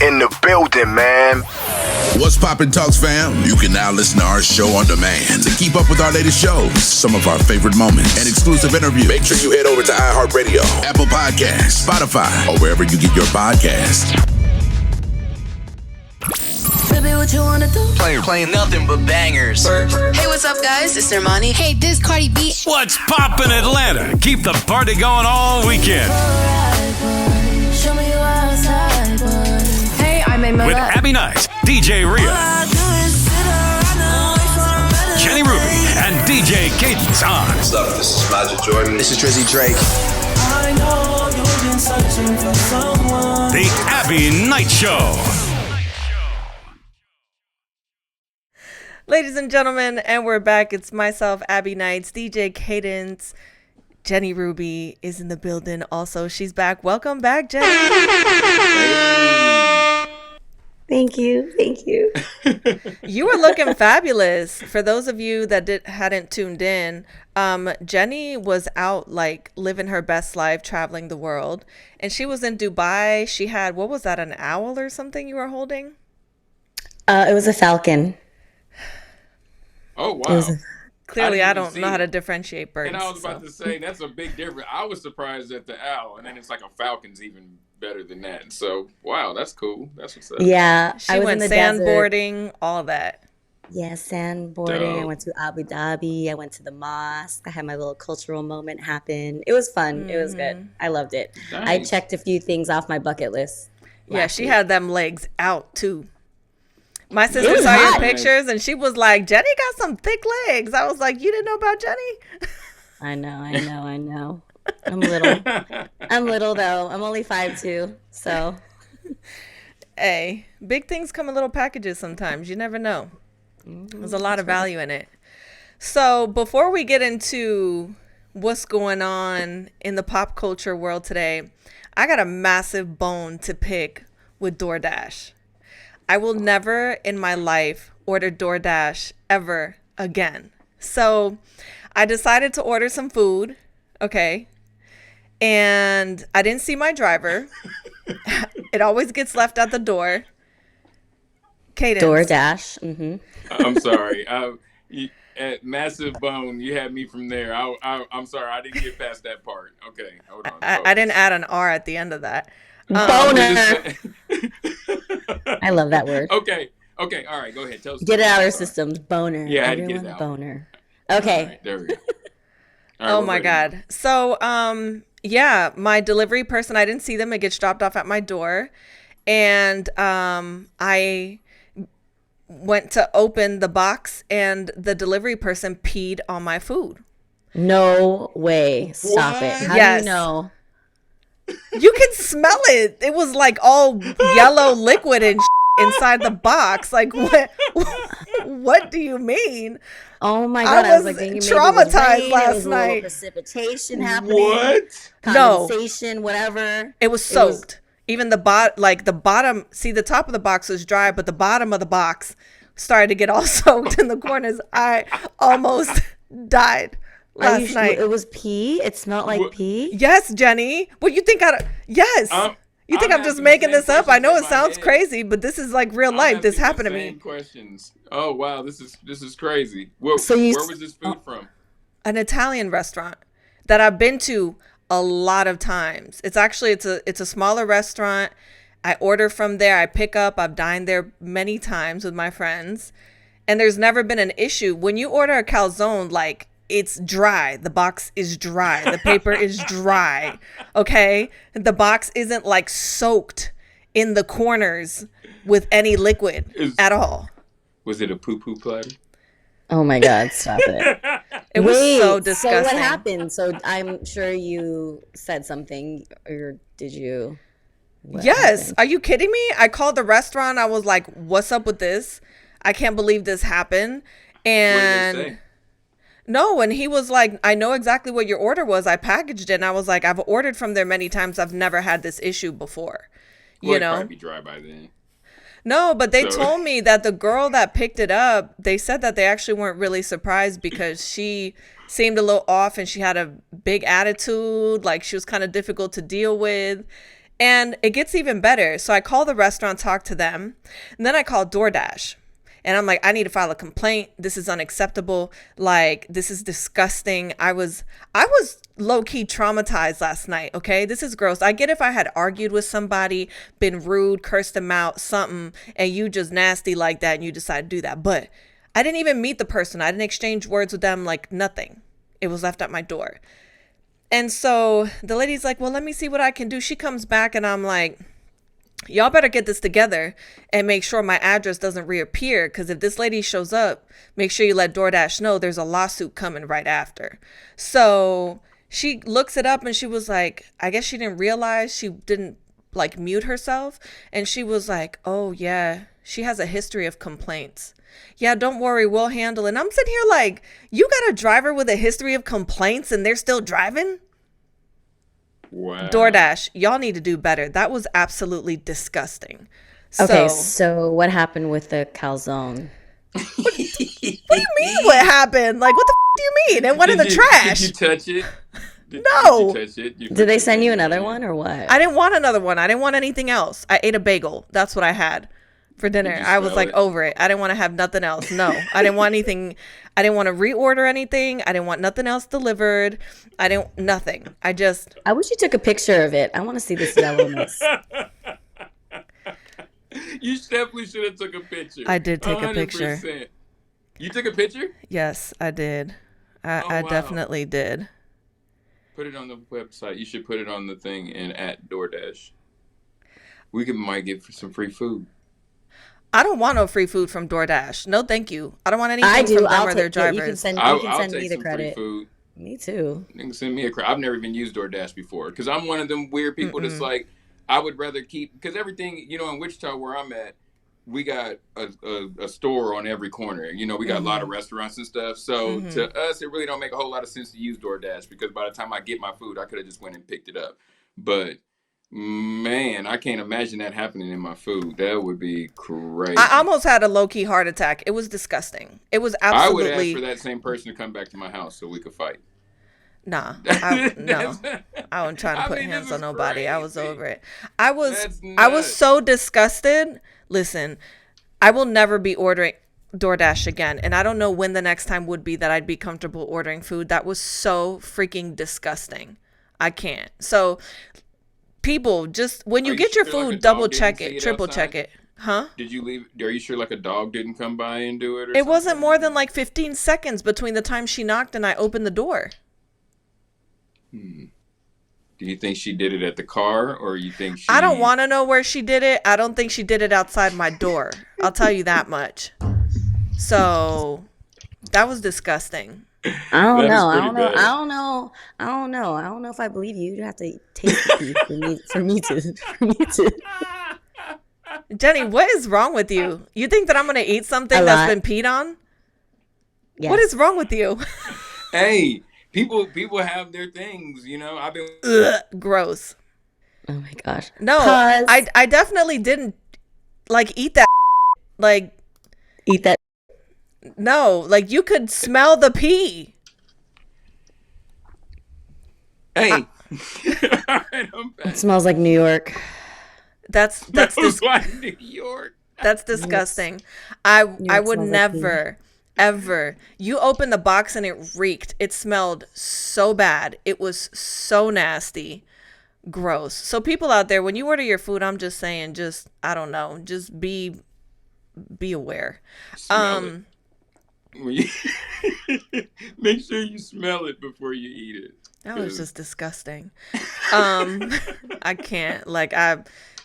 in the building, man. What's poppin', Talks fam? You can now listen to our show on demand. To keep up with our latest shows, some of our favorite moments, and exclusive interviews, make sure you head over to iHeart Apple Podcasts, Spotify, or wherever you get your podcasts. Baby, what you wanna do? Playing nothing but bangers. Hey, what's up, guys? It's Armani. Hey, this Cardi B. What's poppin' Atlanta? Keep the party going all weekend. Show me you outside, boy. Hey, I'm Mahsa. With Abbie Knights, DJ Rhea, Jenny Ruby, and DJ Cadence on. What's up? This is Roger Jordan. This is Drizzy Drake. I know you've been searching for someone. The Abbie Knights Show. Ladies and gentlemen, and we're back. It's myself, Abbie Knights, DJ Cadence. Jenny Ruby is in the building also. She's back. Welcome back, Jenny. Thank you. You were looking fabulous. For those of you that hadn't tuned in, Jenny was out like living her best life, traveling the world. And she was in Dubai. She had, what was that, an owl or something you were holding? It was a falcon. Oh, wow. Clearly, I don't know how to differentiate birds. And I was about to say, that's a big difference. I was surprised at the owl, and then it's like a falcon's even better than that. So, wow, that's cool. That's what's up. Yeah. She went sandboarding, all that. Yeah, sandboarding. Dope. I went to Abu Dhabi. I went to the mosque. I had my little cultural moment happen. It was fun. It was good. I loved it. Nice. I checked a few things off my bucket list. Yeah, she had them legs out, too. My It sister was saw your hot. pictures, and she was like, Jenny got some thick legs. I was like, you didn't know about Jenny? I know. I'm little, though. I'm only 5'2", so. Hey, big things come in little packages sometimes. You never know. There's a lot of value in it. So before we get into what's going on in the pop culture world today, I got a massive bone to pick with DoorDash. I will never in my life order DoorDash ever again. So I decided to order some food. Okay. And I didn't see my driver. It always gets left at the door. Cadence. DoorDash. Mm-hmm. I'm sorry. At Massive Bone, you had me from there. I'm sorry. I didn't get past that part. Okay. Hold on. I didn't add an R at the end of that. Boner. I love that word. Okay. All right. Go ahead. Tell us. Get it out of our systems. Boner. Yeah, I had to get it Everyone out. Boner. Okay. All right, there we go. All right, Oh we're my ready. God. So, yeah, my delivery person, I didn't see them. It gets dropped off at my door. And I went to open the box and the delivery person peed on my food. No way. Stop it. How Yes. do you know? You can smell it. It was like all yellow liquid and inside the box. Like, what do you mean? Oh my God. I was like thinking maybe traumatized it was rain, last there was a little night. precipitation happening. What? No. Condensation, whatever. It was soaked. Even the bottom, see, the top of the box was dry, but the bottom of the box started to get all soaked in the corners. I almost died last night. It was pee? It smelled like pee? Yes, Jenny. Well, you think yes. You think I'm just making this up? I know it sounds crazy, but this is like real life. This happened to me. Questions. Oh wow, this is crazy. Where was this food from? An Italian restaurant that I've been to a lot of times. It's a smaller restaurant. I order from there. I pick up. I've dined there many times with my friends, and there's never been an issue. When you order a calzone, like, it's dry. The box is dry. The paper is dry. Okay? The box isn't like soaked in the corners with any liquid at all. Was it a poo-poo platter? Oh my God, stop it. It was so disgusting. So what happened? So I'm sure you said something, or did you? Yes. Happened? Are you kidding me? I called the restaurant. I was like, what's up with this? I can't believe this happened. And What did they say? no, and he was like, I know exactly what your order was. I packaged it. And I was like, I've ordered from there many times. I've never had this issue before. Well, you it'd know? probably be dry by then. No, but they told me that the girl that picked it up, they said that they actually weren't really surprised because she seemed a little off and she had a big attitude. Like, she was kind of difficult to deal with. And it gets even better. So I call the restaurant, talk to them, and then I call DoorDash. And I'm like, I need to file a complaint. This is unacceptable. Like, this is disgusting. I was low-key traumatized last night, okay? This is gross. I get if I had argued with somebody, been rude, cursed them out, something, and you just nasty like that and you decide to do that. But I didn't even meet the person. I didn't exchange words with them, like nothing. It was left at my door. And so the lady's like, well, let me see what I can do. She comes back and I'm like, y'all better get this together and make sure my address doesn't reappear. Because if this lady shows up, make sure you let DoorDash know there's a lawsuit coming right after. So she looks it up and she was like, I guess she didn't realize she didn't like mute herself. And she was like, oh, yeah, she has a history of complaints. Yeah, don't worry, we'll handle it. And I'm sitting here like, you got a driver with a history of complaints and they're still driving? Wow. DoorDash, y'all need to do better. That was absolutely disgusting. Okay, so what happened with the calzone? What do you mean what happened? Like, what the do you mean? It went in the trash. Did you touch it? No. Did you touch it? Did they send you another one or what? I didn't want another one. I didn't want anything else. I ate a bagel. That's what I had for dinner. I was like over it. I didn't want to have nothing else. No, I didn't want anything. I didn't want to reorder anything. I didn't want nothing else delivered. Nothing. I wish you took a picture of it. I want to see this yellowness. You definitely should have took a picture. I did take 100%. A picture. You took a picture? Yes, I did. I definitely did. Put it on the website. You should put it on the thing and at DoorDash. We might get some free food. I don't want no free food from DoorDash. No, thank you. I don't want anything from them or their drivers. You can send me the credit. Food. Me too. You can send me a credit. I've never even used DoorDash before because I'm one of them weird people that's like, I would rather keep, because everything, in Wichita where I'm at, we got a store on every corner. We got a lot of restaurants and stuff. So to us, it really don't make a whole lot of sense to use DoorDash because by the time I get my food, I could have just went and picked it up. But man, I can't imagine that happening in my food. That would be crazy. I almost had a low-key heart attack. It was disgusting. It was absolutely... I would ask for that same person to come back to my house so we could fight. Nah, no. I wasn't trying to put hands on nobody. Crazy. I was over it. I was so disgusted. Listen, I will never be ordering DoorDash again. And I don't know when the next time would be that I'd be comfortable ordering food. That was so freaking disgusting. I can't. So... people, just when you get your food, double check it, triple check it. Huh? Did you leave? Are you sure like a dog didn't come by and do it? It wasn't more than like 15 seconds between the time she knocked and I opened the door. Do you think she did it at the car or you think she... I don't want to know where she did it. I don't think she did it outside my door. I'll tell you that much. So that was disgusting. I don't know if I believe you. You have to taste the beef for me to. Jenny, what is wrong with you? You think that I'm gonna eat something that's been peed on? Yes. What is wrong with you? Hey, people have their things, I've been gross. Oh my gosh. No, I definitely didn't like eat that. Like eat that. No, like you could smell the pee. Hey. All right, I'm back. It smells like New York. That's like New York. That's disgusting. I would never, ever. You opened the box and it reeked. It smelled so bad. It was so nasty. Gross. So people out there, when you order your food, I'm just saying, I don't know, just be aware. Make sure you smell it before you eat it. That was just disgusting. I can't.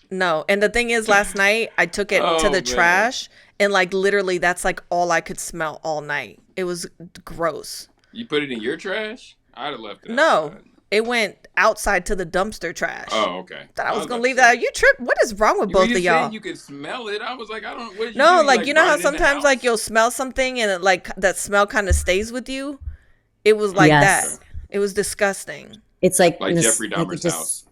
No. And the thing is, last night I took it to the trash, and literally that's all I could smell all night. It was gross. You put it in your trash? I'd have left it. No, outside. It went outside to the dumpster trash. Oh, okay. Thought I was gonna leave that. You trip? What is wrong with both of y'all? You could smell it. I was like, I don't. What did you no, do? you know how sometimes you'll smell something and it, that smell kind of stays with you. It was like that. It was disgusting. It's like Jeffrey Dahmer's house.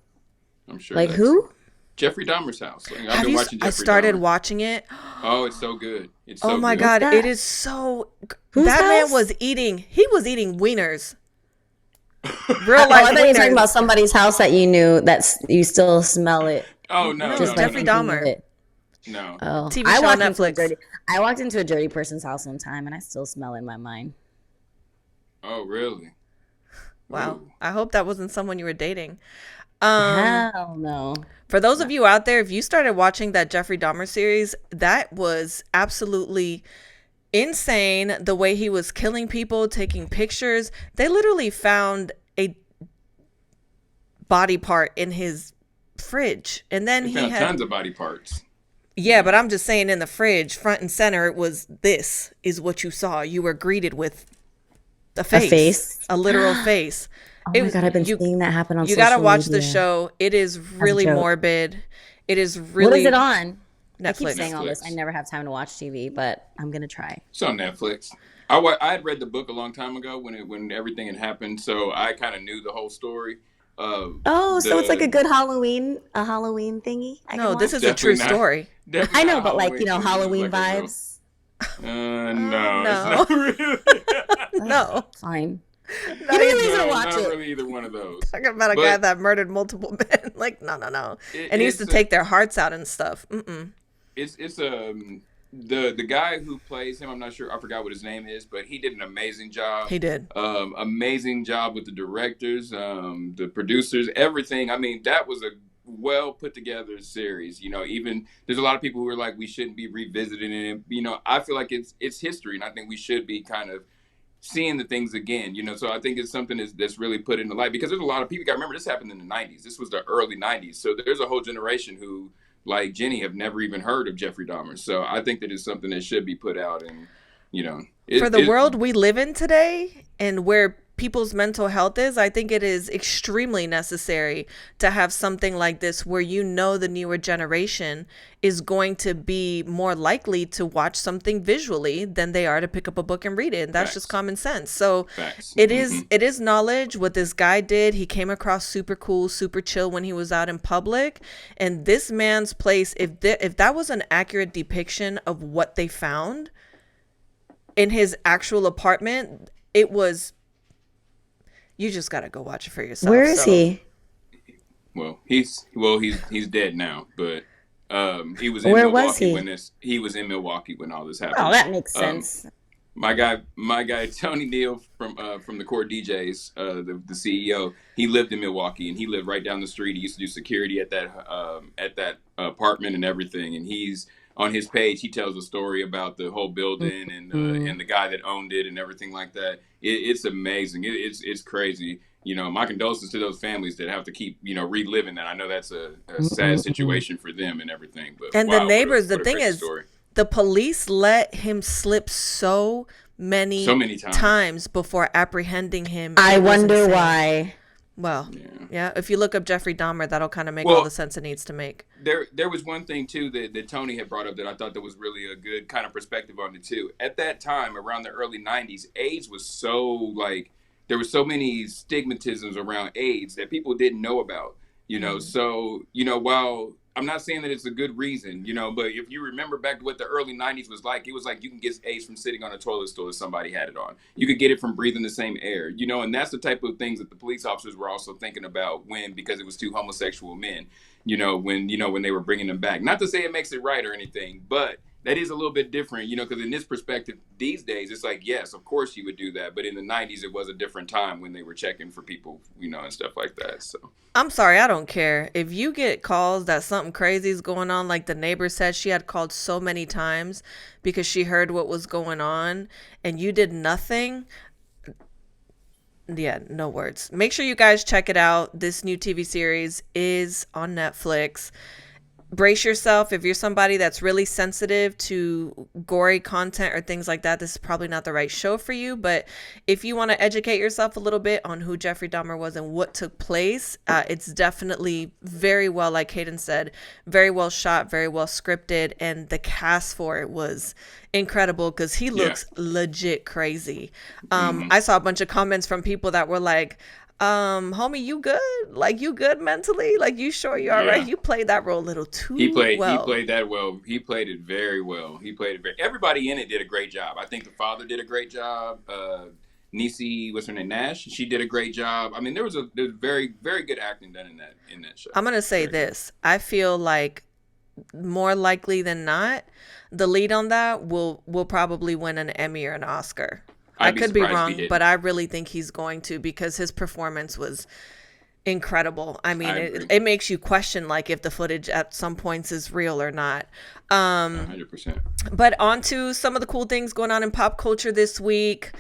I'm sure. Like who? Jeffrey Dahmer's house. I've been watching Jeffrey I started Dahmer. watching it. Oh, it's so good. It's so oh my good. God, it is so. That man was eating. He was eating wieners. Real I life thought you were talking wieners. about somebody's house that you knew you still smell it. Oh no, Just Jeffrey Dahmer. No. Oh, TV I show on walked into Netflix. I walked into a dirty person's house one time, and I still smell it in my mind. Oh really? Wow. Ooh. I hope that wasn't someone you were dating. Hell no. For those of you out there, if you started watching that Jeffrey Dahmer series, that was absolutely insane. The way he was killing people, taking pictures. They literally found a body part in his fridge. And then They he found had tons of body parts. Yeah, but I'm just saying in the fridge, front and center, it was this is what you saw. You were greeted with a face. A literal face. Oh my God, I've been seeing that happen on You social gotta watch media. the show. It is really morbid. It is really. What is it on? Netflix. I keep saying all this. I never have time to watch TV, but I'm gonna try. It's on Netflix. I had read the book a long time ago when everything had happened, so I kind of knew the whole story. So it's like a good Halloween thingy. No, this is a true story. I know, but like Halloween vibes. No, no. it's not really. No. Fine. No, Give me a reason to watch not it. really either one of those. Talking about a guy that murdered multiple men. Like, no. And he used to take their hearts out and stuff. It's the guy who plays him. I'm not sure. I forgot what his name is, but he did an amazing job. He did. Amazing job with the directors, the producers, everything. I mean, that was a well put together series. Even there's a lot of people who are like, we shouldn't be revisiting it. I feel like it's history, and I think we should be kind of seeing the things again, so I think it's something that's really put into light, because there's a lot of people. You got to remember, this happened in the 90s. This was the early 90s. So there's a whole generation who, like Jenny, have never even heard of Jeffrey Dahmer. So I think that it's something that should be put out. And, for the world we live in today and where people's mental health is, I think it is extremely necessary to have something like this where the newer generation is going to be more likely to watch something visually than they are to pick up a book and read it. And that's just common sense. So it is knowledge what this guy did. He came across super cool, super chill when he was out in public. And this man's place, if that was an accurate depiction of what they found in his actual apartment, it was. You just gotta go watch it for yourself. Where is he? Well, he's dead now, but he was in Where Milwaukee was he? He was in Milwaukee when all this happened. Oh, that makes sense. My guy Tony Neal from the Core DJs, the CEO, he lived in Milwaukee, and he lived right down the street. He used to do security at that apartment and everything. And he's on his page, he tells a story about the whole building and the guy that owned it and everything like that. It's amazing. It's crazy. My condolences to those families that have to keep reliving that. I know that's a sad situation for them and everything. But and wow, the neighbors, what a the thing crazy is, story. the police let him slip so many times before apprehending him. I wonder why. Well, yeah. If you look up Jeffrey Dahmer, that'll kind of make all the sense it needs to make. There was one thing too that Tony had brought up that I thought that was really a good kind of perspective on it too. At that time, around the early 90s, AIDS was so there were so many stigmatisms around AIDS that people didn't know about. So while I'm not saying that it's a good reason, but if you remember back to what the early 90s was like, it was like you can get AIDS from sitting on a toilet stool if somebody had it on. You could get it from breathing the same air, and that's the type of things that the police officers were also thinking about because it was two homosexual men, when they were bringing them back. Not to say it makes it right or anything, but that is a little bit different, because in this perspective these days, it's like, yes, of course you would do that. But in the 90s, it was a different time when they were checking for people, and stuff like that. So I'm sorry, I don't care. If you get calls that something crazy is going on, like the neighbor said she had called so many times because she heard what was going on and you did nothing. Yeah, no words. Make sure you guys check it out. This new TV series is on Netflix. Brace yourself. If you're somebody that's really sensitive to gory content or things like that, this is probably not the right show for you. But if you want to educate yourself a little bit on who Jeffrey Dahmer was and what took place, it's definitely very well, like Cadence said, very well shot, very well scripted. And the cast for it was incredible because he looks legit crazy. I saw a bunch of comments from people that were like, homie, you good? Like, you good mentally? Like, you sure you're all right? You played that role a little too well. He played that well. He played it very well. Everybody in it did a great job. I think the father did a great job. Niecy, what's her name, Nash. She did a great job. I mean, there's very, very good acting done in that show. I'm gonna say this. I feel like more likely than not, the lead on that will probably win an Emmy or an Oscar. I could be wrong, but I really think he's going to, because his performance was incredible. I mean, it makes you question like if the footage at some points is real or not. 100%. But on to some of the cool things going on in pop culture this week.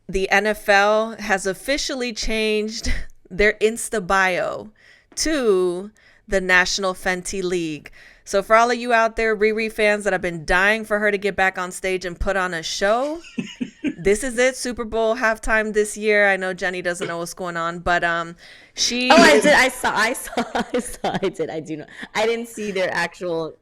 The NFL has officially changed their Insta bio to the National Fenty League. So for all of you out there, Riri fans that have been dying for her to get back on stage and put on a show, this is it. Super Bowl halftime this year. I know Jenny doesn't know what's going on, but she. Oh, I did. I saw. I did. I do know. I didn't see their actual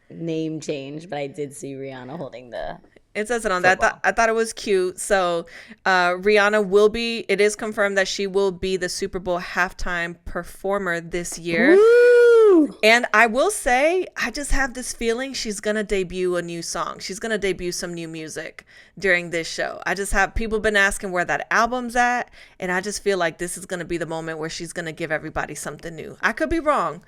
name change, but I did see Rihanna holding the. It says it on that. I thought it was cute. So Rihanna will be. It is confirmed that she will be the Super Bowl halftime performer this year. Woo! And I will say, I just have this feeling she's going to debut a new song. She's going to debut some new music during this show. I just have people been asking where that album's at. And I just feel like this is going to be the moment where she's going to give everybody something new. I could be wrong,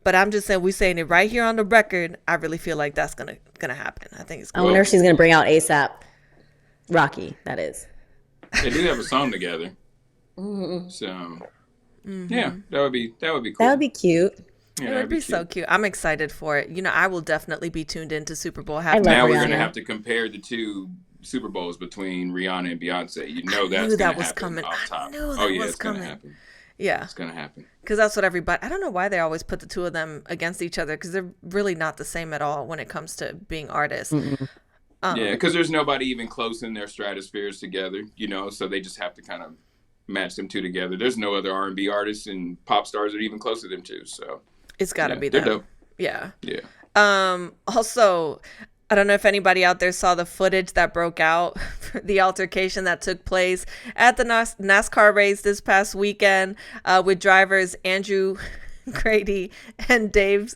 but I'm just saying, we're saying it right here on the record. I really feel like that's going to happen. I think it's cool. I wonder if she's going to bring out ASAP Rocky, that is. They do have a song together. So, yeah, that would be cool. That would be cute. Yeah, It would be so cute. I'm excited for it. You know, I will definitely be tuned into Super Bowl love halftime. Now we're Rihanna. going to have to compare the two Super Bowls between Rihanna and Beyonce. You know that's that going to was happen coming. off I top. knew that Oh, yeah, was it's going to coming. happen. Yeah, It's going to happen. because that's what everybody. I don't know why they always put the two of them against each other, because they're really not the same at all when it comes to being artists. Yeah, because there's nobody even close in their stratospheres together, you know, so they just have to kind of match them two together. There's no other R&B artists and pop stars that are even close to them two, so It's got to be they're them. dope. Yeah. Yeah. Also, I don't know if anybody out there saw the footage that broke out, the altercation that took place at the NASCAR race this past weekend with drivers Andrew Grady and Dave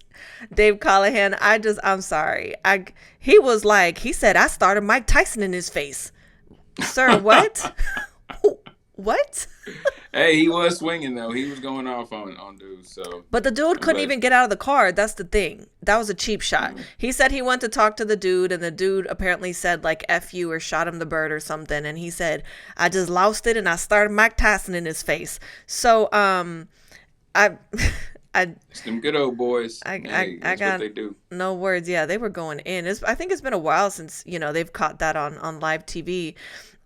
Callahan. I'm sorry. He said, I started Mike Tyson in his face. Sir, what? What? Hey, he was swinging, though. He was going off on dudes, so. But the dude couldn't even get out of the car. That's the thing. That was a cheap shot. He said he went to talk to the dude, and the dude apparently said, like, F you or shot him the bird or something. And he said, I just lost it, and I started Mike Tyson in his face. So, It's them good old boys. I That's got what they do. no words. Yeah, they were going in. I think it's been a while since, they've caught that on live TV.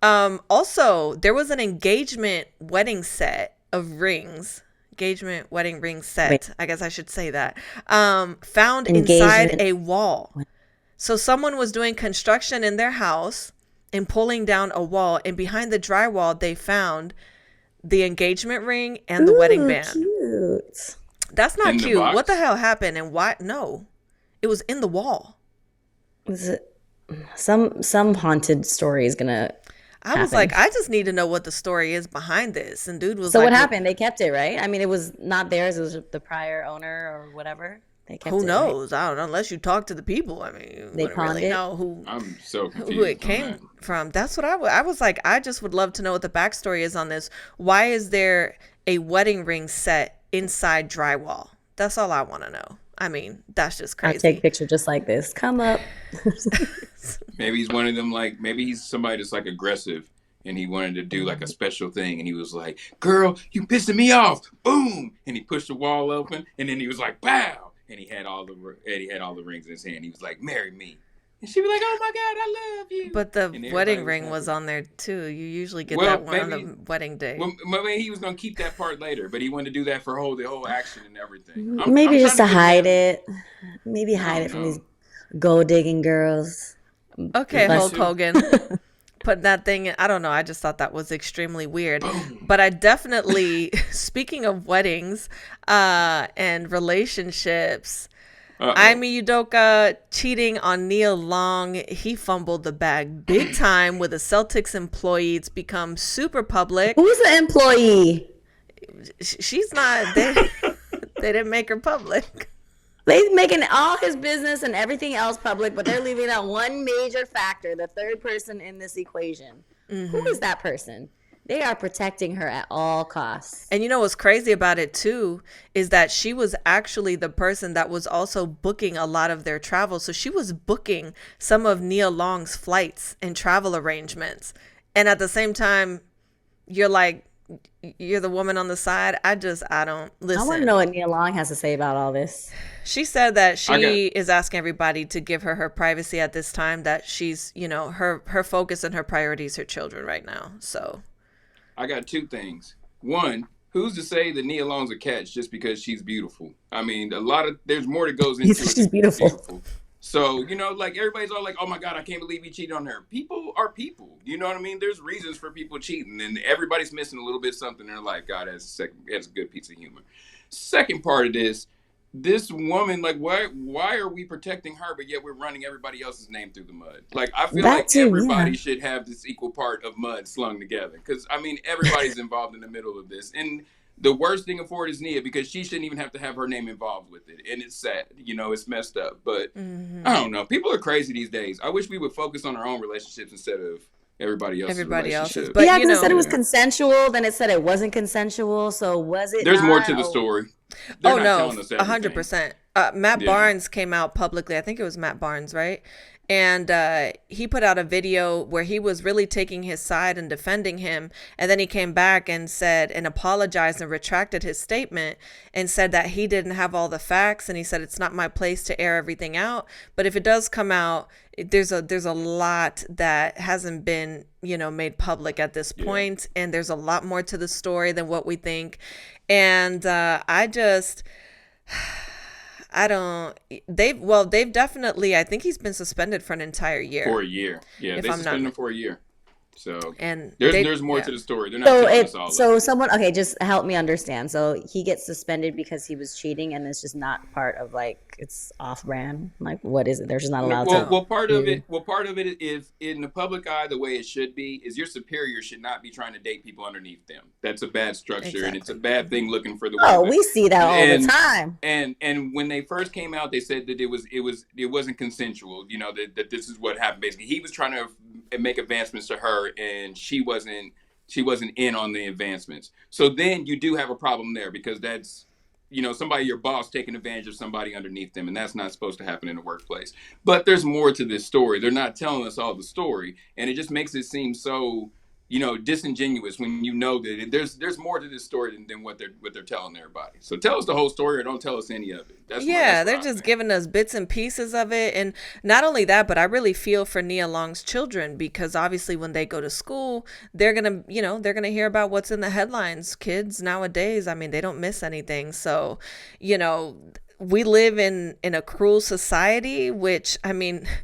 Also, there was an engagement wedding set of rings. Engagement wedding ring set. Wait. I guess I should say that. Found inside a wall. So someone was doing construction in their house and pulling down a wall, and behind the drywall they found the engagement ring and the wedding band. Cute. That's not In the cute. box? What the hell happened, and why? No, it was in the wall. Was it some haunted story is gonna I was happen. like, I just need to know what the story is behind this. And dude was So like, what happened? They kept it, right? I mean, it was not theirs. It was the prior owner or whatever. They kept who it, knows? I don't know. Unless you talk to the people. I mean, you They wouldn't pawned really it? know who I'm so confused. who it on came that. from. That's what I was like. I just would love to know what the backstory is on this. Why is there a wedding ring set inside drywall? That's all I want to know. I mean, that's just I'll crazy. take a picture just like this. Come up. Maybe he's one of them, like, maybe he's somebody that's, like, aggressive, and he wanted to do, like, a special thing, and he was like, girl, you pissing me off. Boom! And he pushed the wall open, and then he was like, pow! And he had all the rings in his hand. He was like, marry me. And she was like, oh, my God, I love you. But And the everybody wedding was ring happy. was on there too. You usually get Well, that one on maybe- the wedding day. Well, maybe he was going to keep that part later, but he wanted to do that for the whole action and everything. Maybe I'm just to trying get hide that- it. Maybe hide it from these gold digging girls. Okay, Bless Hulk you. Hogan. Put that thing in. I don't know. I just thought that was extremely weird. But I definitely, speaking of weddings and relationships, Udoka cheating on Nia Long. He fumbled the bag big time with a Celtics employee. It's become super public. Who's the employee? She's not. They didn't make her public. They're making all his business and everything else public, but they're leaving out one major factor, the third person in this equation. Who is that person? They are protecting her at all costs. And you know what's crazy about it too is that she was actually the person that was also booking a lot of their travel. So she was booking some of Nia Long's flights and travel arrangements. And at the same time, you're the woman on the side. I don't listen. I want to know what Nia Long has to say about all this. She said that she is asking everybody to give her privacy at this time, that she's, her focus and her priority is her children right now. So I got two things. One, who's to say that Nia Long's a catch just because she's beautiful? I mean, there's more that goes into it. She's beautiful. So, everybody's all like, oh my God, I can't believe he cheated on her. People are people. You know what I mean? There's reasons for people cheating, and everybody's missing a little bit something. They're like, God, that's a good piece of humor. Second part of this woman, why are we protecting her, but yet we're running everybody else's name through the mud? I feel everybody should have this equal part of mud slung together. Because, everybody's involved in the middle of this. And the worst thing for it is Nia, because she shouldn't even have to have her name involved with it. And it's sad. It's messed up. But I don't know. People are crazy these days. I wish we would focus on our own relationships instead of everybody else's. But because it said it was consensual, then it said it wasn't consensual. So was it? There's more to the story. They're not telling us everything. 100%. Matt Barnes came out publicly. I think it was Matt Barnes, right? And he put out a video where he was really taking his side and defending him. And then he came back and said and apologized and retracted his statement and said that he didn't have all the facts. And he said, it's not my place to air everything out. But if it does come out, there's a lot that hasn't been, made public at this point. And there's a lot more to the story than what we think. And they've definitely, I think he's been suspended for an entire year. For a year. Yeah, they suspended him for a year. So and there's more to the story. They're not telling us all so someone, just help me understand. So he gets suspended because he was cheating, and it's just not part of it's off brand. What is it? They're just not allowed to. Well, part of it is in the public eye, the way it should be is your superior should not be trying to date people underneath them. That's a bad structure, and it's a bad thing looking for the women. Oh, we see that all the time. And when they first came out, they said that it wasn't consensual. That this is what happened. Basically, he was trying to make advancements to her, and she wasn't in on the advancements. So then you do have a problem there, because that's somebody, your boss, taking advantage of somebody underneath them, and that's not supposed to happen in the workplace. But there's more to this story. They're not telling us all the story, and it just makes it seem so disingenuous when that there's more to this story than what they're telling everybody. So tell us the whole story, or don't tell us any of it. They're just giving us bits and pieces of it. And not only that, but I really feel for Nia Long's children, because obviously when they go to school, they're gonna hear about what's in the headlines. Kids nowadays, they don't miss anything. So, we live in a cruel society, which,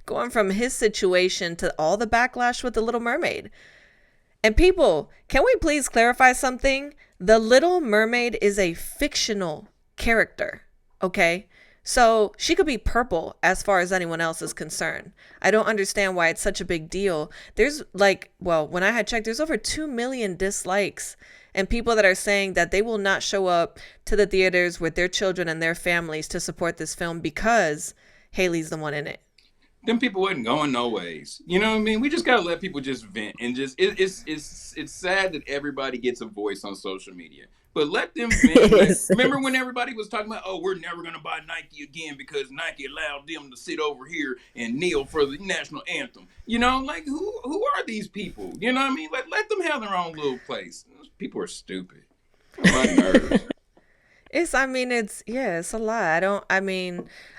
going from his situation to all the backlash with The Little Mermaid. And people, can we please clarify something? The Little Mermaid is a fictional character, okay? So she could be purple as far as anyone else is concerned. I don't understand why it's such a big deal. There's when I had checked, there's over 2 million dislikes and people that are saying that they will not show up to the theaters with their children and their families to support this film because Haley's the one in it. Them people wasn't going no ways. You know what I mean? We just gotta let people just vent, and just it's sad that everybody gets a voice on social media. But let them vent. Remember when everybody was talking about, we're never gonna buy Nike again because Nike allowed them to sit over here and kneel for the national anthem. Who are these people? You know what I mean? Let them have their own little place. Those people are stupid. My nerves. It's a lot.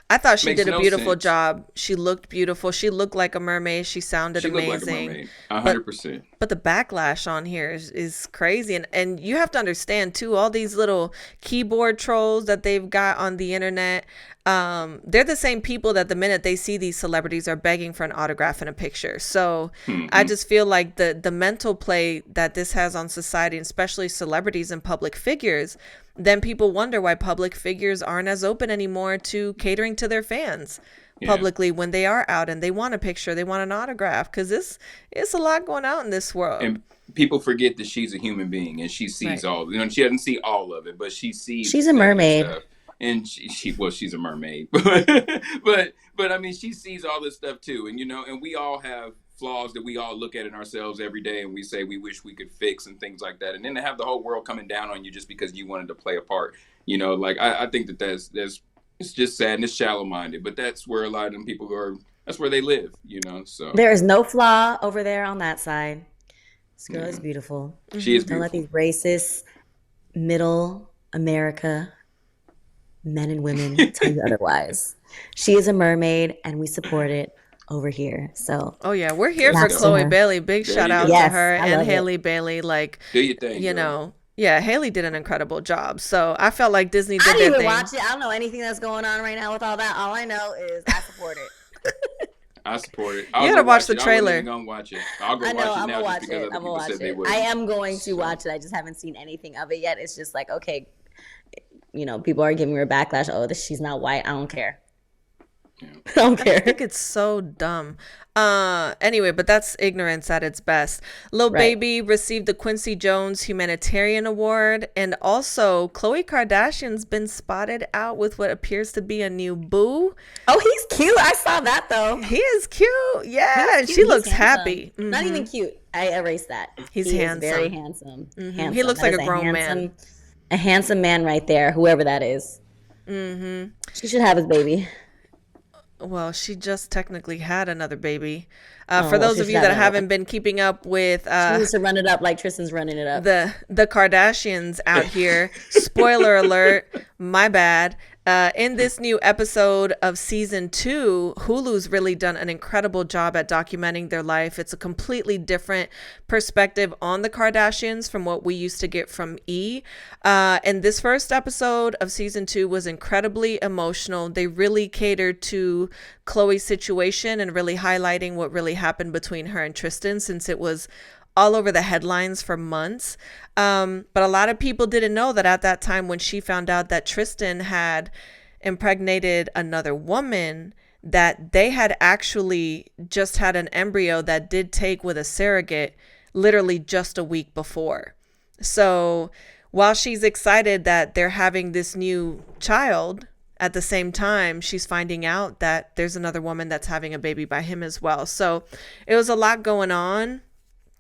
I thought she did a beautiful job. She looked beautiful. She looked like a mermaid. She sounded amazing. 100%. But the backlash on here is crazy. And you have to understand, too, all these little keyboard trolls that they've got on the internet, they're the same people that the minute they see these celebrities are begging for an autograph and a picture. So I just feel like the mental play that this has on society, especially celebrities and public figures, then people wonder why public figures aren't as open anymore to catering to their fans publicly when they are out and they want a picture, they want an autograph, because it's a lot going out in this world. And people forget that she's a human being and she sees all. She doesn't see all of it, but she sees. She's a mermaid. And she's a mermaid, but I mean, she sees all this stuff too, and and we all have flaws that we all look at in ourselves every day, and we say we wish we could fix and things like that, and then to have the whole world coming down on you just because you wanted to play a part, like I think that's it's just sad and it's shallow minded, but that's where a lot of them people are. That's where they live, So there is no flaw over there on that side. This girl is beautiful. She is beautiful. Don't let these racist middle America men and women tell you otherwise. She is a mermaid, and we support it over here. So, oh yeah, we're here for Chloe Bailey. Big shout out to her and Haley Bailey. Like, do you think? Yeah, Haley did an incredible job. So I felt like Disney did I didn't even thing. watch it. I don't know anything that's going on right now with all that. All I know is I support it. I support it. You gotta watch the trailer. I'm gonna watch it. I'll go watch it now just because other people said they would. I am going to watch it. I just haven't seen anything of it yet. It's just like, okay, people are giving her a backlash. Oh, she's not white. I don't care. Yeah. I don't care. I think it's so dumb. Anyway, but that's ignorance at its best. Lil Baby received the Quincy Jones Humanitarian Award, and also Khloe Kardashian's been spotted out with what appears to be a new boo. Oh, he's cute. I saw that though. He is cute. Yeah, Cute. she looks happy. Not even cute. I erased that. He's handsome. Very handsome. He looks like a grown man. A handsome man right there, whoever that is. She should have his baby. Well, she just technically had another baby. For those of you that haven't been keeping up with... she needs to run it up like Tristan's running it up. The Kardashians out here. Spoiler alert. My bad. In this new episode of season 2, Hulu's really done an incredible job at documenting their life. It's a completely different perspective on the Kardashians from what we used to get from E! And this first episode of season 2 was incredibly emotional. They really catered to Khloe's situation and really highlighting what really happened between her and Tristan, since it was all over the headlines for months. But a lot of people didn't know that at that time, when she found out that Tristan had impregnated another woman, that they had actually just had an embryo that did take with a surrogate literally just a week before. So while she's excited that they're having this new child, at the same time, she's finding out that there's another woman that's having a baby by him as well. So it was a lot going on.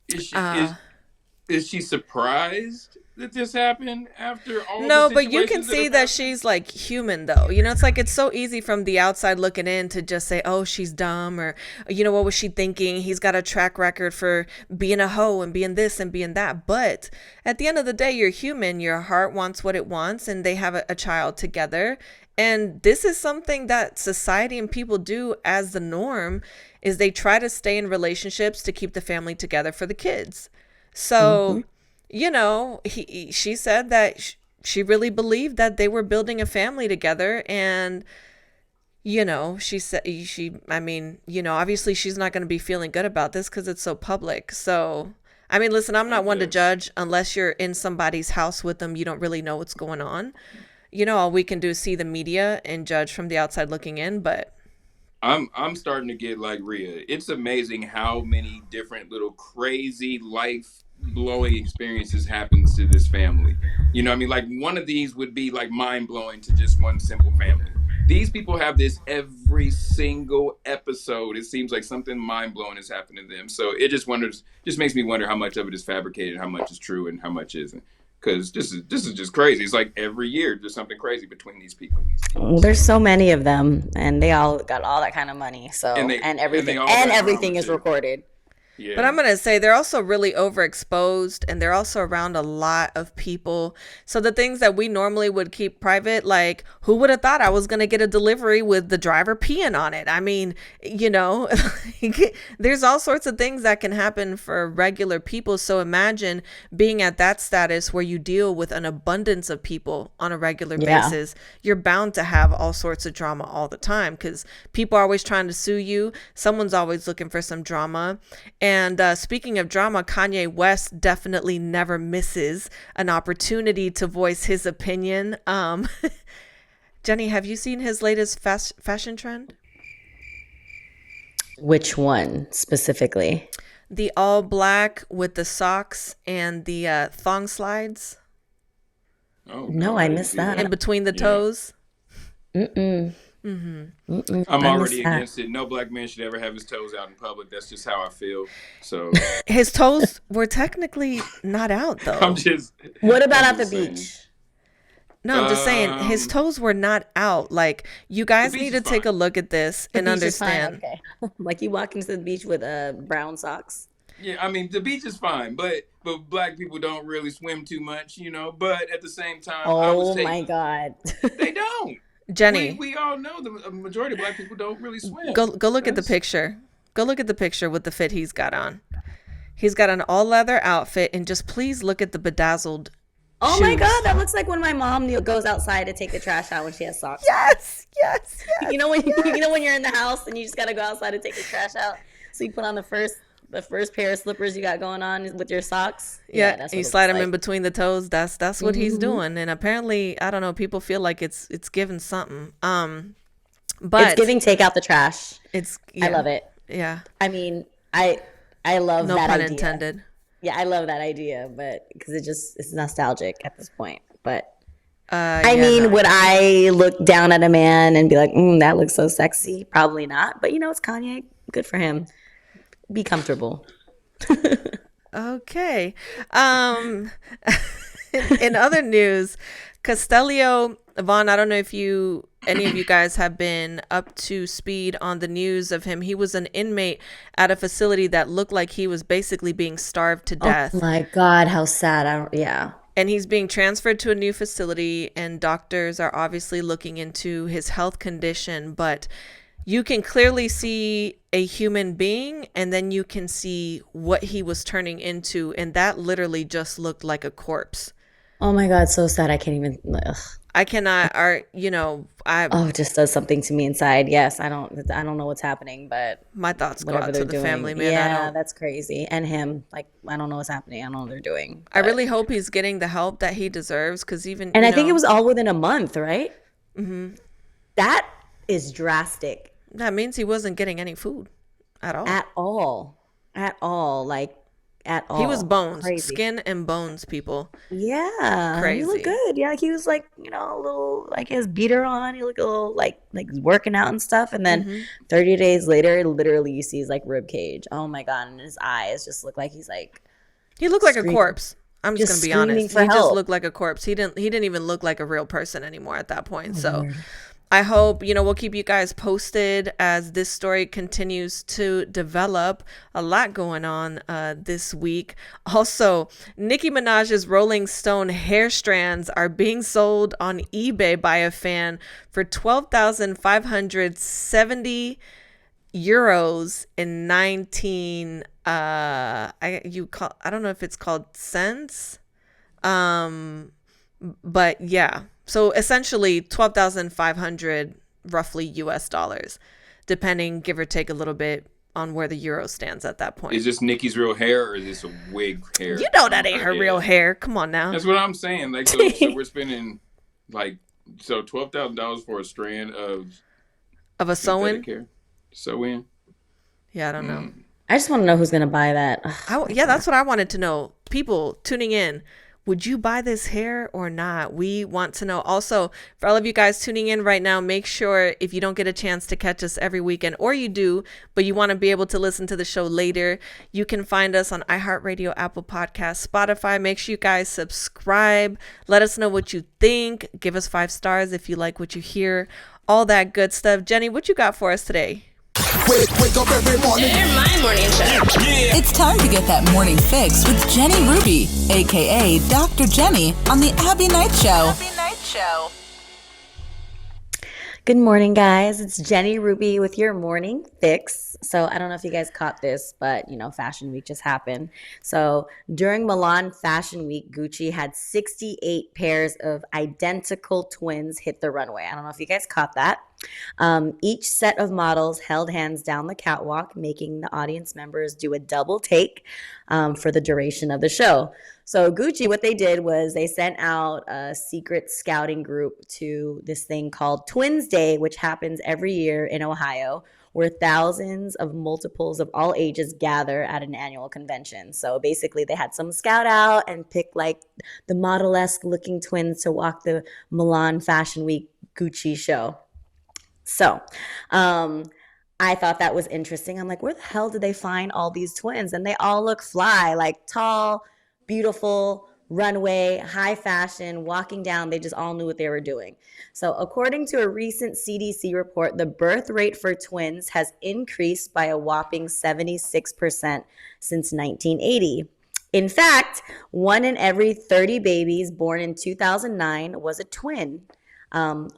Is she surprised that this happened after all? No, but you can see that she's like human, though. It's like it's so easy from the outside looking in to just say, oh, she's dumb, or what was she thinking? He's got a track record for being a hoe and being this and being that. But at the end of the day, you're human. Your heart wants what it wants, and they have a child together. And this is something that society and people do as the norm, is they try to stay in relationships to keep the family together for the kids. So, she said that she really believed that they were building a family together. And, she said, obviously she's not going to be feeling good about this because it's so public. So, I mean, listen, I'm not one to judge. Unless you're in somebody's house with them, you don't really know what's going on. All we can do is see the media and judge from the outside looking in, but I'm starting to get like Rhea. It's amazing how many different little crazy life-blowing experiences happens to this family. Like one of these would be like mind-blowing to just one simple family. These people have this every single episode. It seems like something mind-blowing is happening to them. So it just makes me wonder how much of it is fabricated, how much is true, and how much isn't. Because this is just crazy. It's like every year there's something crazy between these people. There's so many of them, and they all got all that kind of money. So and everything is recorded. Yeah. But I'm going to say they're also really overexposed, and they're also around a lot of people. So the things that we normally would keep private, like who would have thought I was going to get a delivery with the driver peeing on it? I mean, there's all sorts of things that can happen for regular people. So imagine being at that status where you deal with an abundance of people on a regular basis. You're bound to have all sorts of drama all the time because people are always trying to sue you. Someone's always looking for some drama. And speaking of drama, Kanye West definitely never misses an opportunity to voice his opinion. Jenny, have you seen his latest fashion trend? Which one specifically? The all black with the socks and the thong slides. Oh, no, I missed that. In between the toes. I'm already against it. No black man should ever have his toes out in public. That's just how I feel. So his toes were technically not out though. What about at the beach? No, I'm just saying his toes were not out. Like, you guys need to take a look at this and understand. Okay. Like you walk into the beach with brown socks. Yeah, I mean the beach is fine, but black people don't really swim too much, you know. But at the same time, my God, they don't. Jenny, we all know the majority of black people don't really swim. Go look at the picture. Go look at the picture with the fit he's got on. He's got an all leather outfit, and just please look at the bedazzled. Oh my God, that looks like when my mom goes outside to take the trash out when she has socks. Yes. You know when you're in the house and you just gotta go outside to take the trash out, so you put on the first pair of slippers you got going on with your socks. Yeah, that's what you slide them in between the toes. That's what he's doing, and apparently, I don't know. People feel like it's giving something. But it's giving take out the trash. I love it. Yeah. I mean, I love that idea. No pun intended. Yeah, I love that idea, but because it's nostalgic at this point. But would I look down at a man and be like, that looks so sexy? Probably not. But it's Kanye. Good for him. Be comfortable. Okay. In other news, Castellio, Vaughn, I don't know if any of you guys have been up to speed on the news of him. He was an inmate at a facility that looked like he was basically being starved to death. Oh my God, how sad. Yeah. And he's being transferred to a new facility, and doctors are obviously looking into his health condition, but you can clearly see a human being, and then you can see what he was turning into, and that literally just looked like a corpse. Oh my God, so sad. I can't even. Ugh. I cannot. It just does something to me inside. Yes, I don't know what's happening, but my thoughts go out to the family, man. Yeah, that's crazy, and him. Like, I don't know what's happening. I don't know what they're doing. But. I really hope he's getting the help that he deserves, because I think it was all within a month, right? Mm-hmm. That is drastic. That means he wasn't getting any food at all. At all. Like, at all. He was bones. Crazy. Skin and bones, people. Yeah. Crazy. He looked good. Yeah, he was like, a little, like, his beater on. He looked a little, like working out and stuff. And then 30 days later, literally you see his, like, rib cage. Oh, my God. And his eyes just look like he's, like. He looked like a corpse. I'm just going to be honest. He just looked like a corpse. He didn't even look like a real person anymore at that point. Oh, so. Lord. I hope, we'll keep you guys posted as this story continues to develop. A lot going on this week. Also, Nicki Minaj's Rolling Stone hair strands are being sold on eBay by a fan for 12,570 euros in 19 I don't know if it's called cents. But yeah. So essentially 12,500 roughly US dollars, depending, give or take a little bit on where the euro stands at that point. Is this Nicki's real hair, or is this a wig hair? You know that ain't her real hair. Come on now. That's what I'm saying. Like, so we're spending $12,000 for a strand of a sew-in? Sew-in? Yeah, I don't know. I just want to know who's going to buy that. That's what I wanted to know. People tuning in. Would you buy this hair or not? We want to know. Also, for all of you guys tuning in right now, make sure if you don't get a chance to catch us every weekend, or you do, but you want to be able to listen to the show later, you can find us on iHeartRadio, Apple Podcasts, Spotify. Make sure you guys subscribe. Let us know what you think. Give us 5 stars if you like what you hear. All that good stuff. Jenny, what you got for us today? Wake up every morning. They're my morning show. Yeah. It's time to get that morning fix with Jenny Ruby, a.k.a. Dr. Jenny, on the Abbie Knights Show. Good morning, guys. It's Jenny Ruby with your morning fix. So I don't know if you guys caught this, but, Fashion Week just happened. So during Milan Fashion Week, Gucci had 68 pairs of identical twins hit the runway. I don't know if you guys caught that. Each set of models held hands down the catwalk, making the audience members do a double take for the duration of the show. So Gucci, what they did was they sent out a secret scouting group to this thing called Twins Day, which happens every year in Ohio, where thousands of multiples of all ages gather at an annual convention. So basically they had some scout out and pick like the model-esque looking twins to walk the Milan Fashion Week Gucci show. So, I thought that was interesting. I'm like, where the hell did they find all these twins? And they all look fly, like tall, beautiful, runway, high fashion, walking down. They just all knew what they were doing. So according to a recent CDC report, the birth rate for twins has increased by a whopping 76% since 1980. In fact, 1 in every 30 babies born in 2009 was a twin.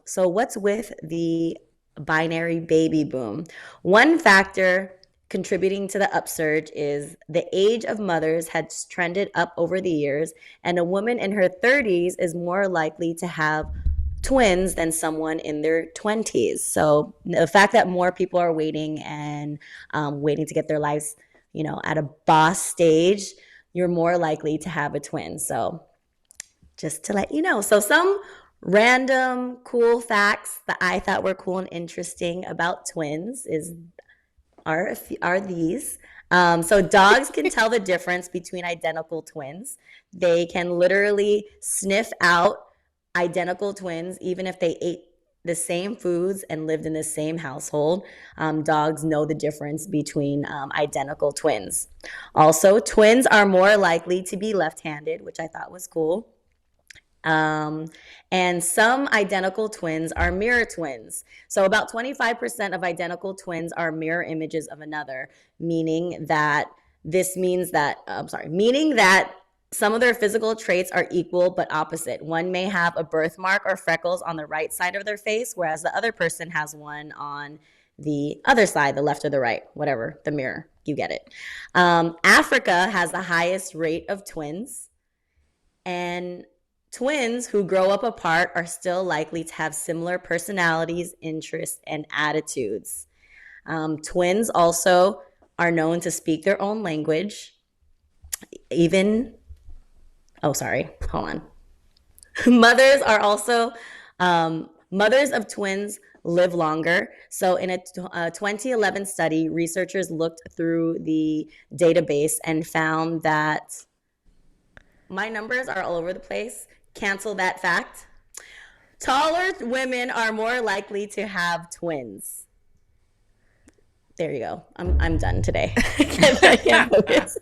So what's with the binary baby boom? One factor contributing to the upsurge is the age of mothers has trended up over the years, and a woman in her 30s is more likely to have twins than someone in their 20s. So the fact that more people are waiting and waiting to get their lives, at a boss stage, you're more likely to have a twin. So just to let you know. So some random cool facts that I thought were cool and interesting about twins are these. So dogs can tell the difference between identical twins. They can literally sniff out identical twins, even if they ate the same foods and lived in the same household. Dogs know the difference between identical twins. Also, twins are more likely to be left-handed, which I thought was cool. And some identical twins are mirror twins. So about 25% of identical twins are mirror images of another, meaning that some of their physical traits are equal but opposite. One may have a birthmark or freckles on the right side of their face, whereas the other person has one on the other side, the left or the right, whatever, the mirror, you get it. Africa has the highest rate of twins, and twins who grow up apart are still likely to have similar personalities, interests, and attitudes. Twins also are known to speak their own language. Mothers are also, mothers of twins live longer. So in a 2011 study, researchers looked through the database and found that my numbers are all over the place. Cancel that fact. Taller women are more likely to have twins. There you go. I'm done today. I can't focus.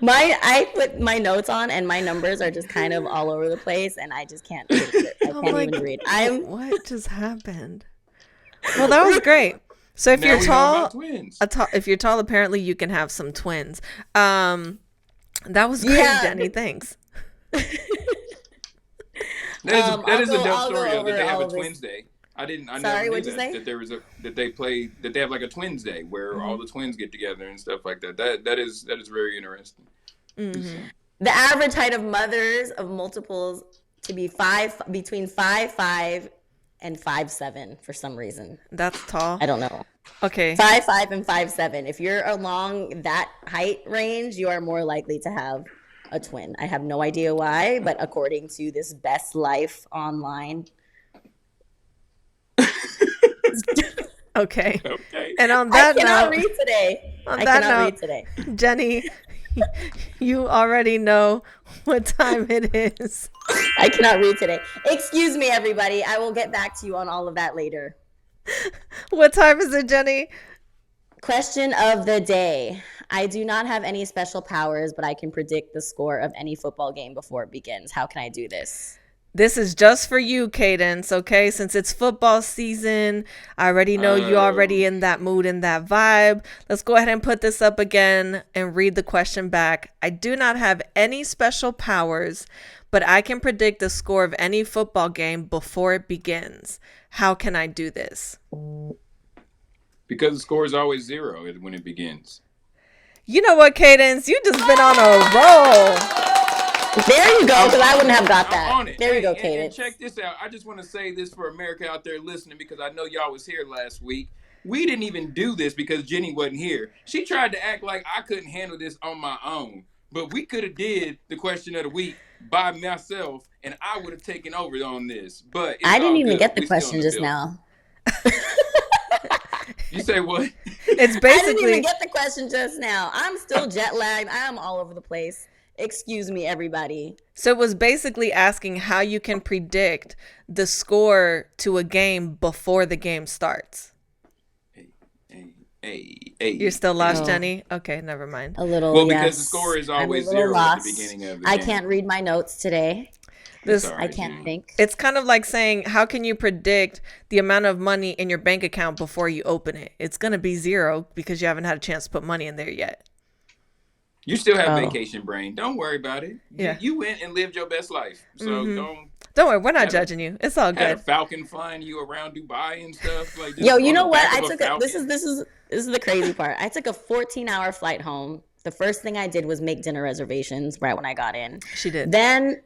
I put my notes on, and my numbers are just kind of all over the place, and I just can't read it. I can't even read. What just happened? Well, that was great. So if you're tall, apparently you can have some twins. That was great, Jenny. Thanks. That is a dope story though, that they have a twins day. I never knew that there was that they have like a twins day where all the twins get together and stuff like that. That is very interesting. Mm-hmm. The average height of mothers of multiples to be between 5'5" and 5'7" for some reason. That's tall. I don't know. Okay. 5'5" and 5'7". If you're along that height range, you are more likely to have a twin. I have no idea why, but according to this Best Life online. Okay. And on that note, I cannot read today. Jenny, you already know what time it is. I cannot read today. Excuse me, everybody. I will get back to you on all of that later. What time is it, Jenny? Question of the day. I do not have any special powers, but I can predict the score of any football game before it begins. How can I do this? This is just for you, Cadence, okay? Since it's football season, I already know you're already in that mood and that vibe. Let's go ahead and put this up again and read the question back. I do not have any special powers, but I can predict the score of any football game before it begins. How can I do this? Because the score is always 0 when it begins. You know what, Cadence? You just been on a roll. There you go, because I wouldn't have got that. On it. There you go, Cadence. And check this out. I just want to say this for America out there listening, because I know y'all was here last week. We didn't even do this because Jenny wasn't here. She tried to act like I couldn't handle this on my own. But we could have did the question of the week by myself, and I would have taken over on this. But I didn't even get the question just now. You say what? It's basically. I didn't even get the question just now. I'm still jet lagged. I am all over the place. Excuse me, everybody. So it was basically asking how you can predict the score to a game before the game starts. Hey. You're still lost, Jenny? Okay, never mind. A little, Well, because the score is I'm a always little 0 lost. at the beginning of the I game. can't read my notes today. I can't think. It's kind of like saying, how can you predict the amount of money in your bank account before you open it? It's going to be 0 because you haven't had a chance to put money in there yet. You still have vacation brain. Don't worry about it. Yeah. You went and lived your best life. So Don't worry, we're not judging you. It's all had good. a falcon flying you around Dubai and stuff. Like Yo, you on know the what? back I of a took a, this falcon. is the crazy part. I took a 14-hour flight home. The first thing I did was make dinner reservations right when I got in. She did. Then,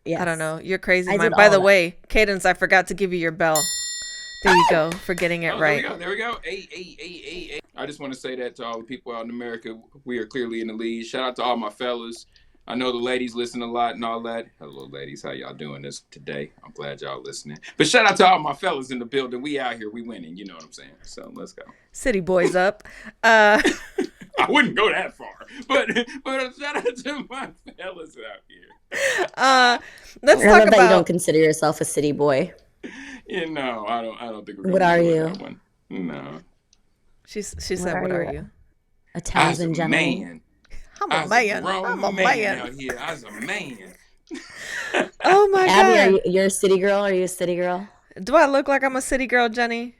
yes. I don't know. You're crazy. I Mine. did By all the that. way, Cadence, I forgot to give you your bell. There you go for getting it right. There we go. Hey. I just want to say that to all the people out in America. We are clearly in the lead. Shout out to all my fellas. I know the ladies listen a lot and all that. Hello, ladies. How y'all doing this today? I'm glad y'all listening. But shout out to all my fellas in the building. We out here. We winning. You know what I'm saying? So let's go. City boys up. I wouldn't go that far. But shout out to my fellas out here. Let's I talk love that you about. don't consider yourself a city boy. No, I don't think we're What gonna are do you? that one. No. She said, "What are you?" A Townsend gentleman. Man. I'm a man. I'm a man. out here. I was a man. Oh my Abby, god! you're a city girl? Are you a city girl? Do I look like I'm a city girl, Jenny?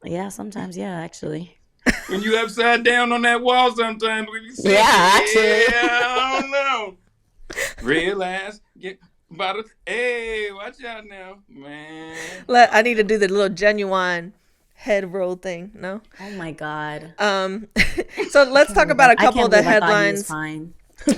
Yeah, sometimes. Yeah, actually. When you upside down on that wall sometimes. When you see Yeah, actually. I don't know. Realize. Get about it. Hey, watch out now, man. I need to do the little genuine head roll thing. No. Oh my god. So let's talk about a couple of the I thought he was headlines fine.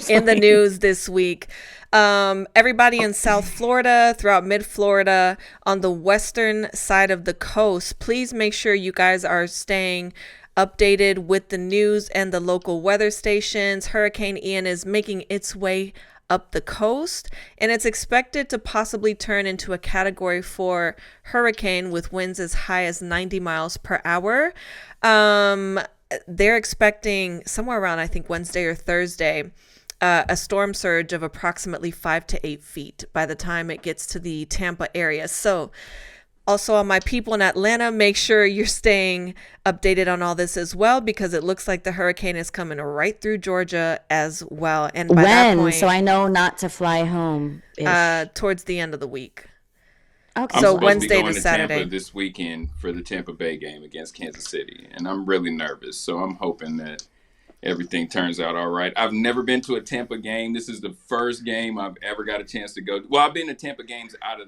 in the news this week. Everybody in South Florida, throughout mid-Florida, on the western side of the coast, please make sure you guys are staying updated with the news and the local weather stations. Hurricane Ian is making its way up the coast, and it's expected to possibly turn into a Category 4 hurricane with winds as high as 90 miles per hour. They're expecting somewhere around, I think, Wednesday or Thursday, a storm surge of approximately 5 to 8 feet by the time it gets to the Tampa area. So also, on my people in Atlanta, make sure you're staying updated on all this as well, because it looks like the hurricane is coming right through Georgia as well. And by that point, So I know not to fly home. towards the end of the week. Okay. I'm So supposed Wednesday to be to going to Saturday. Tampa this weekend for the Tampa Bay game against Kansas City, and I'm really nervous. So I'm hoping that everything turns out all right. I've never been to a Tampa game. This is the first game I've ever got a chance to go. Well, I've been to Tampa games out of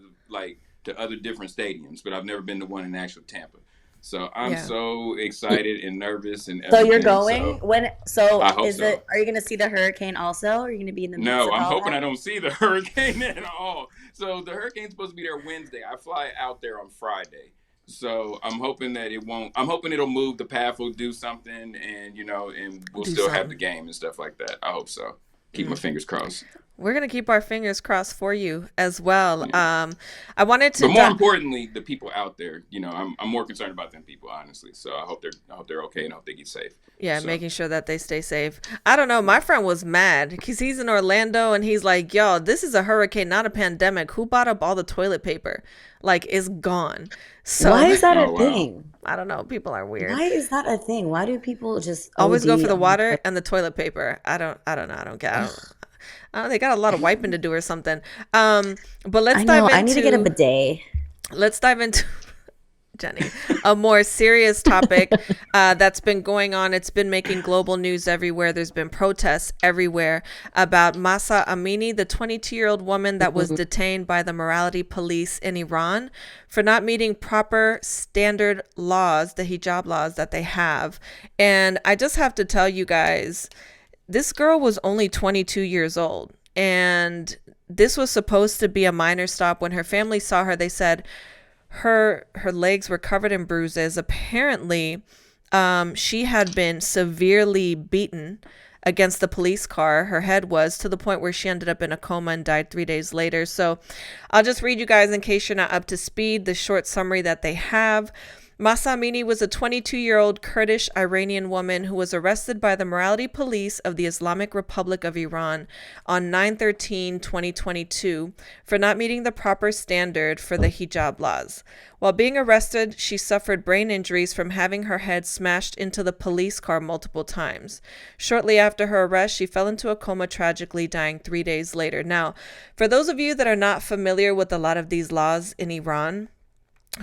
to other different stadiums, but I've never been to one in actual Tampa. So I'm so excited and nervous and So everything. you're going I hope so. Are you going to see the hurricane also? Are you going to be in the midst No, of I'm all hoping that? I don't see the hurricane at all. So the hurricane's supposed to be there Wednesday. I fly out there on Friday. So I'm hoping that it won't. I'm hoping it'll move. The path will do something, and and we'll still have the game and stuff like that. I hope so. Keep my fingers crossed. We're going to keep our fingers crossed for you as well. I wanted to... But more importantly, the people out there, I'm more concerned about them people, honestly. So I hope they're okay and I hope they get safe. Yeah, making sure that they stay safe. I don't know. My friend was mad because he's in Orlando and he's like, yo, this is a hurricane, not a pandemic. Who bought up all the toilet paper? Like, it's gone. So Why is that a thing? I don't know. People are weird. Why is that a thing? Why do people just Always go OD for the on water and the toilet paper. I don't know. I don't get they got a lot of wiping to do or something. But let's dive into... I need to get a bidet. Let's dive into... Jenny, a more serious topic that's been going on. It's been making global news everywhere. There's been protests everywhere about Mahsa Amini, the 22-year-old woman that was detained by the morality police in Iran for not meeting proper standard laws, the hijab laws that they have. And I just have to tell you guys, this girl was only 22 years old, and this was supposed to be a minor stop. When her family saw her, they said her legs were covered in bruises. Apparently, she had been severely beaten against the police car. Her head was, to the point where she ended up in a coma and died 3 days later. So I'll just read you guys, in case you're not up to speed, the short summary that they have. Mahsa Amini was a 22-year-old Kurdish Iranian woman who was arrested by the morality police of the Islamic Republic of Iran on 9/13/2022 for not meeting the proper standard for the hijab laws. While being arrested, she suffered brain injuries from having her head smashed into the police car multiple times. Shortly after her arrest, she fell into a coma, tragically dying 3 days later. Now, for those of you that are not familiar with a lot of these laws in Iran,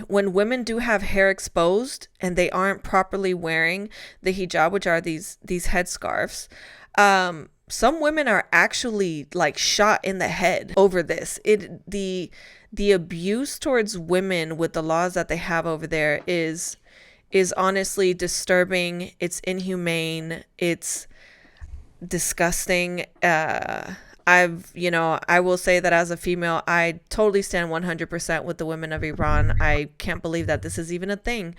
when women do have hair exposed and they aren't properly wearing the hijab, which are these headscarves, some women are actually like shot in the head over this. The abuse towards women with the laws that they have over there is honestly disturbing. It's inhumane. It's disgusting. I will say that as a female, I totally stand 100% with the women of Iran. I can't believe that this is even a thing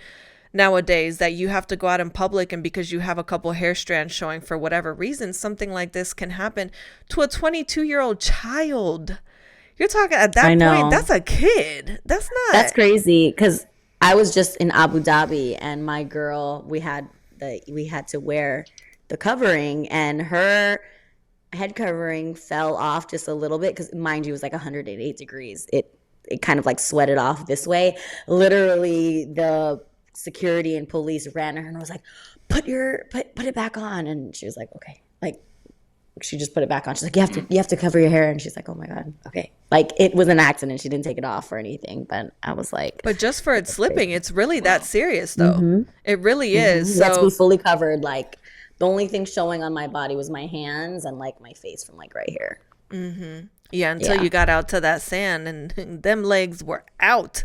nowadays, that you have to go out in public and because you have a couple hair strands showing for whatever reason, something like this can happen to a 22-year-old child. You're talking at that point, that's a kid. That's crazy. Because I was just in Abu Dhabi and my girl, we had to wear the covering, and her head covering fell off just a little bit because, mind you, it was like 108 degrees. It kind of like sweated off this way. Literally, the security and police ran her and was like, put it back on. And she was like, okay. Like, she just put it back on. She's like, you have to cover your hair. And she's like, oh my God, okay. Like, it was an accident. She didn't take it off or anything. But I was like, but just for it slipping, it's really that serious though. Mm-hmm. It really is. You have to be fully covered. Like, the only thing showing on my body was my hands and like my face from like right here. Mm-hmm. Yeah, until you got out to that sand and them legs were out.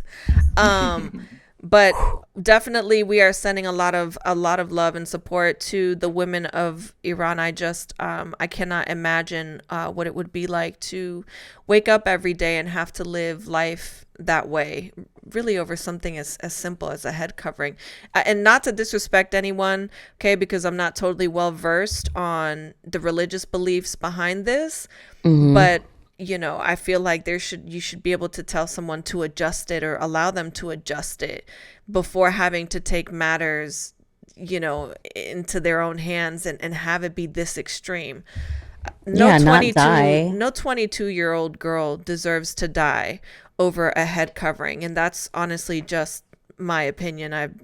But definitely we are sending a lot of love and support to the women of Iran. I cannot imagine what it would be like to wake up every day and have to live life that way, really over something as simple as a head covering. And not to disrespect anyone, okay, because I'm not totally well versed on the religious beliefs behind this, but I feel like you should be able to tell someone to adjust it or allow them to adjust it before having to take matters, into their own hands and have it be this extreme. No 22-year-old girl deserves to die over a head covering. And that's honestly just my opinion.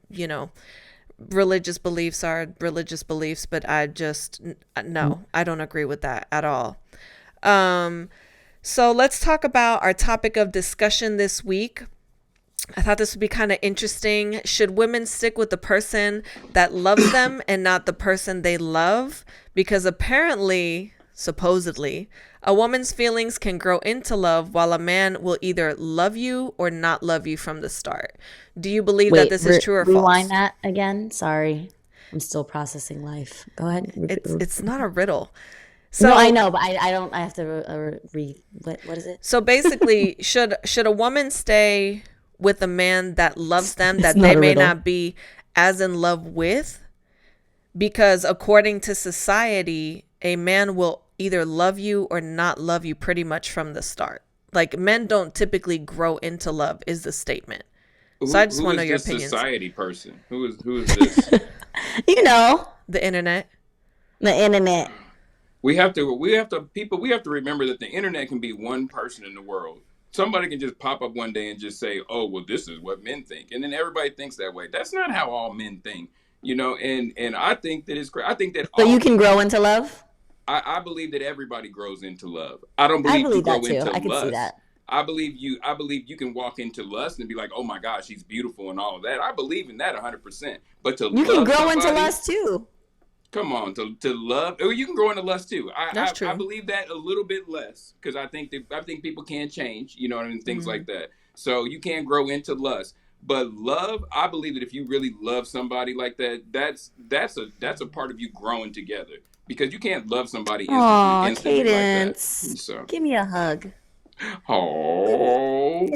Religious beliefs are religious beliefs, but I don't agree with that at all. So let's talk about our topic of discussion this week. I thought this would be kind of interesting. Should women stick with the person that loves them and not the person they love? Because supposedly, a woman's feelings can grow into love while a man will either love you or not love you from the start. Do you believe that this is true or false? Rewind that again. Sorry. I'm still processing life. Go ahead. It's not a riddle. So, no, I know, but I don't. I have to what is it? So basically, should a woman stay with a man that loves them that they may not be as in love with? Because according to society, a man will either love you or not love you pretty much from the start. Like, men don't typically grow into love is the statement. So I just want to know your opinions. Society person? Who is this? The internet. The internet. We have to remember that the internet can be one person in the world. Somebody can just pop up one day and just say, oh, well, this is what men think. And then everybody thinks that way. That's not how all men think, and I think that it's great. I think that. So you can grow into love? I believe that everybody grows into love. I don't believe you grow into lust. I can see that. I believe you can walk into lust and be like, oh my gosh, she's beautiful and all of that. I believe in that 100%. But you can grow into lust too. Come on, to love. Oh, you can grow into lust too. That's true. I believe that a little bit less because I think people can change. You know what I mean? Things like that. So you can grow into lust, but love. I believe that if you really love somebody like that, that's a part of you growing together because you can't love somebody instantly Cadence. Like that. So give me a hug. Oh.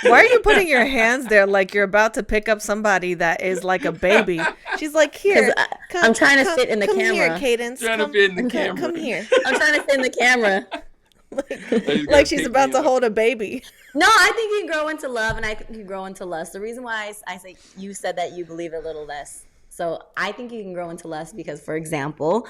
Why are you putting your hands there like you're about to pick up somebody that is like a baby? She's like, here. I'm trying to fit in the camera. Come here, Cadence. Trying to fit in the camera. Come here. I'm trying to fit in the camera. like she's about to hold a baby. No, I think you can grow into love, and I think you can grow into lust. The reason why I say you said that you believe a little less. So I think you can grow into lust because, for example,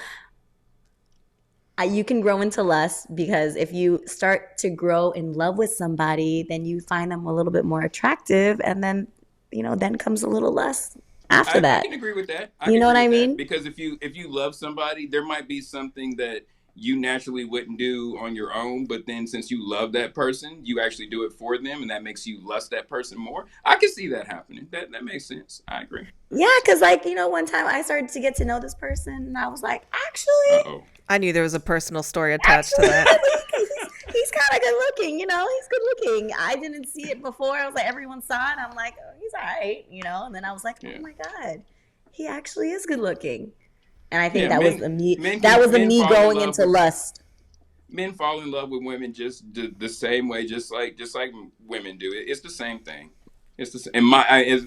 you can grow into lust because if you start to grow in love with somebody, then you find them a little bit more attractive, and then, then comes a little lust after that. I can agree with that. You know what I mean? Because if you love somebody, there might be something that you naturally wouldn't do on your own, but then since you love that person, you actually do it for them, and that makes you lust that person more. I can see that happening. That makes sense. I agree. Yeah, because one time I started to get to know this person, and I was like, actually, I knew there was a personal story attached to that. He's kind of good looking, he's good looking. I didn't see it before. I was like, everyone saw it. I'm like, oh, he's all right, and then I was like, oh my God, he actually is good looking. And I think that was me going into lust. Men fall in love with women just the same way, just like women do. It's the same thing. It's the same.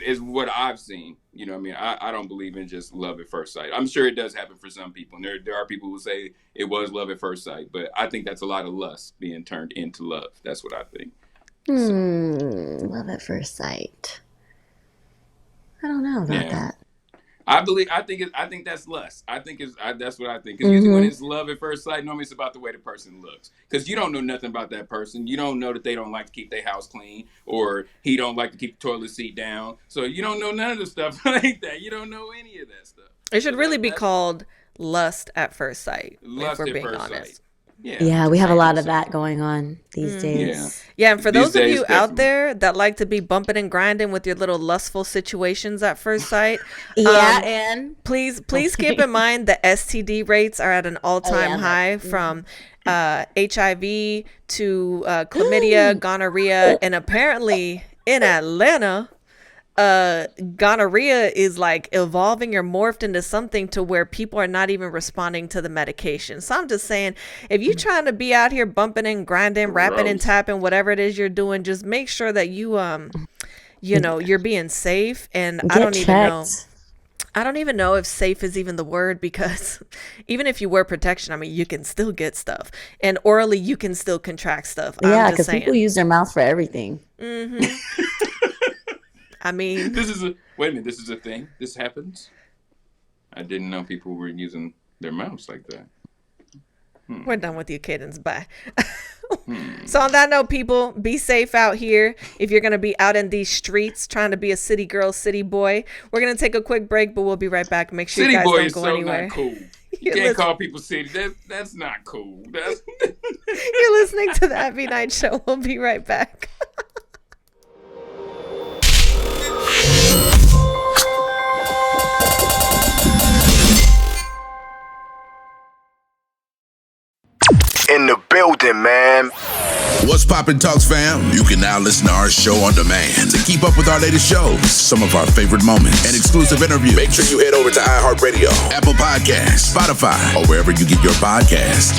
Is what I've seen. I don't believe in just love at first sight. I'm sure it does happen for some people. And there are people who say it was love at first sight, but I think that's a lot of lust being turned into love. That's what I think. Love at first sight. I don't know about that. I think that's lust. That's what I think. Because usually when it's love at first sight, normally it's about the way the person looks. Because you don't know nothing about that person. You don't know that they don't like to keep their house clean, or he don't like to keep the toilet seat down. So you don't know none of the stuff like that. You don't know any of that stuff. It should really be called lust at first sight. Lust if we're at being first honest. sight. Yeah, we have a lot of that going on these days. Yeah, and for those of you out there that like to be bumping and grinding with your little lustful situations at first sight, and please keep in mind the STD rates are at an all-time high, from HIV to chlamydia, gonorrhea, and apparently in Atlanta, gonorrhea is like evolving or morphed into something to where people are not even responding to the medication. So I'm just saying, if you're trying to be out here bumping and grinding, rapping and tapping, whatever it is you're doing, just make sure that you you're being safe. And I don't even know if safe is even the word, because even if you wear protection, I mean, you can still get stuff, and orally you can still contract stuff. Yeah, because people use their mouth for everything. I mean, this is a thing. This happens. I didn't know people were using their mouths like that. We're done with you, Cadence. Bye. So on that note, people, be safe out here. If you're going to be out in these streets trying to be a city girl, city boy, we're going to take a quick break, but we'll be right back. Make sure you guys don't go anywhere. City boy is so not cool. You can't call people city. That's not cool. You're listening to the Abbie Knights Show. We'll be right back. In the building, man. What's poppin', Talks fam? You can now listen to our show on demand. To keep up with our latest shows, some of our favorite moments, and exclusive interviews, make sure you head over to iHeart Radio, Apple Podcasts, Spotify, or wherever you get your podcasts.